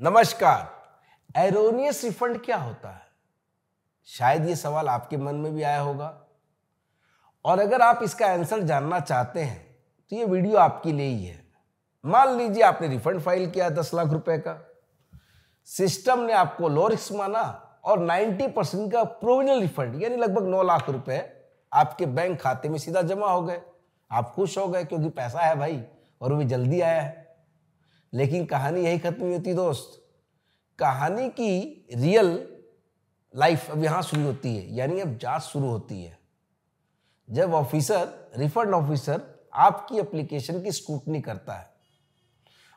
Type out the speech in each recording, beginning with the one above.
नमस्कार। Erroneous refund क्या होता है? शायद ये सवाल आपके मन में भी आया होगा, और अगर आप इसका आंसर जानना चाहते हैं तो ये वीडियो आपके लिए ही है। मान लीजिए आपने रिफंड फाइल किया 10 लाख रुपए का, सिस्टम ने आपको लो रिस्क माना और 90% का प्रोविजनल रिफंड यानी लगभग 9 लाख रुपए आपके बैंक खाते में सीधा जमा हो गए। आप खुश हो गए क्योंकि पैसा है भाई, और वो भी जल्दी आया है। लेकिन कहानी यही खत्म नहीं होती दोस्त। कहानी की रियल लाइफ अब यहां शुरू होती है, यानी अब जांच शुरू होती है। जब रिफंड ऑफिसर आपकी एप्लीकेशन की स्क्रूटनी करता है।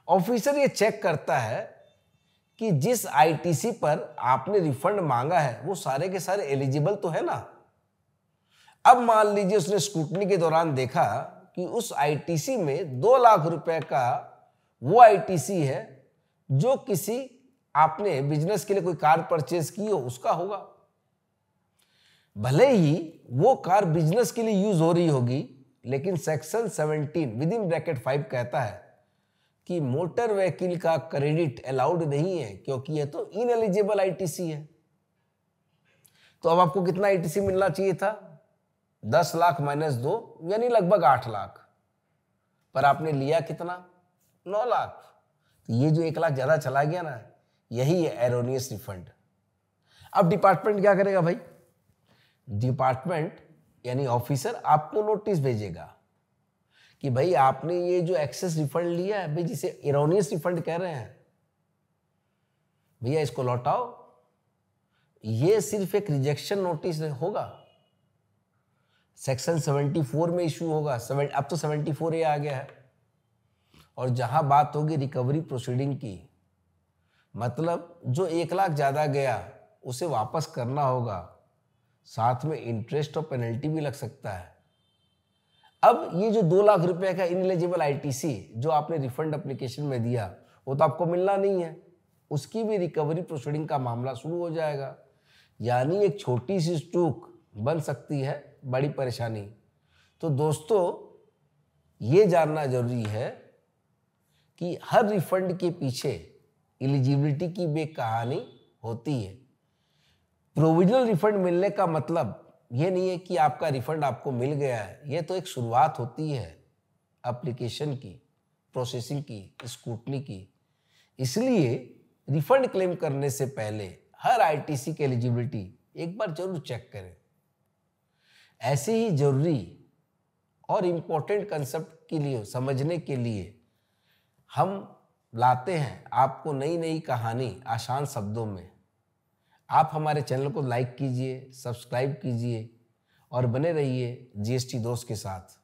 ऑफिसर ये चेक करता है कि जिस आईटीसी पर आपने रिफंड मांगा है वो सारे के सारे एलिजिबल तो है ना। अब मान लीजिए उसने स्क्रूटनी के दौरान देखा कि उस आईटीसी में 2 लाख रुपए का वो आईटीसी है जो किसी आपने बिजनेस के लिए कोई कार परचेज की हो उसका होगा। भले ही वो कार बिजनेस के लिए यूज हो रही होगी, लेकिन सेक्शन 17 विदिन ब्रैकेट 5 कहता है कि मोटर व्हीकल का क्रेडिट अलाउड नहीं है, क्योंकि ये तो इनएलिजिबल आईटीसी है। तो अब आपको कितना आईटीसी मिलना चाहिए था? 10 लाख माइनस 2 यानी लगभग 8 लाख, पर आपने लिया कितना? 9 लाख। तो ये जो 1 लाख ज्यादा चला गया ना, यही है एरोनियस रिफंड। अब डिपार्टमेंट क्या करेगा भाई? डिपार्टमेंट यानी ऑफिसर आपको नोटिस भेजेगा कि भाई आपने ये जो एक्सेस रिफंड लिया है भाई, जिसे एरोनियस रिफंड कह रहे हैं, भैया इसको लौटाओ। ये सिर्फ एक रिजेक्शन नोटिस होगा, सेक्शन 74 में इशू होगा। अब तो 74A आ गया है। और जहां बात होगी रिकवरी प्रोसीडिंग की, मतलब जो 1 लाख ज्यादा गया उसे वापस करना होगा, साथ में इंटरेस्ट और पेनल्टी भी लग सकता है। अब ये जो 2 लाख रुपए का इनएलिजिबल आईटीसी जो आपने रिफंड एप्लीकेशन में दिया, वो तो आपको मिलना नहीं है, उसकी भी रिकवरी प्रोसीडिंग का मामला शुरू हो जाएगा। यानी एक छोटी सी चूक बन सकती है बड़ी परेशानी। तो दोस्तों, ये जानना जरूरी है कि हर रिफंड के पीछे एलिजिबिलिटी की भी एक कहानी होती है। प्रोविजनल रिफंड मिलने का मतलब ये नहीं है कि आपका रिफंड आपको मिल गया है। ये तो एक शुरुआत होती है एप्लीकेशन की, प्रोसेसिंग की, स्क्रूटनी की। इसलिए रिफंड क्लेम करने से पहले हर आईटीसी की एलिजिबिलिटी एक बार जरूर चेक करें। ऐसे ही जरूरी और इंपॉर्टेंट कंसेप्ट के लिए समझने के लिए हम लाते हैं आपको नई नई कहानी आसान शब्दों में। आप हमारे चैनल को लाइक कीजिए, सब्सक्राइब कीजिए और बने रहिए जीएसटी दोस्त के साथ।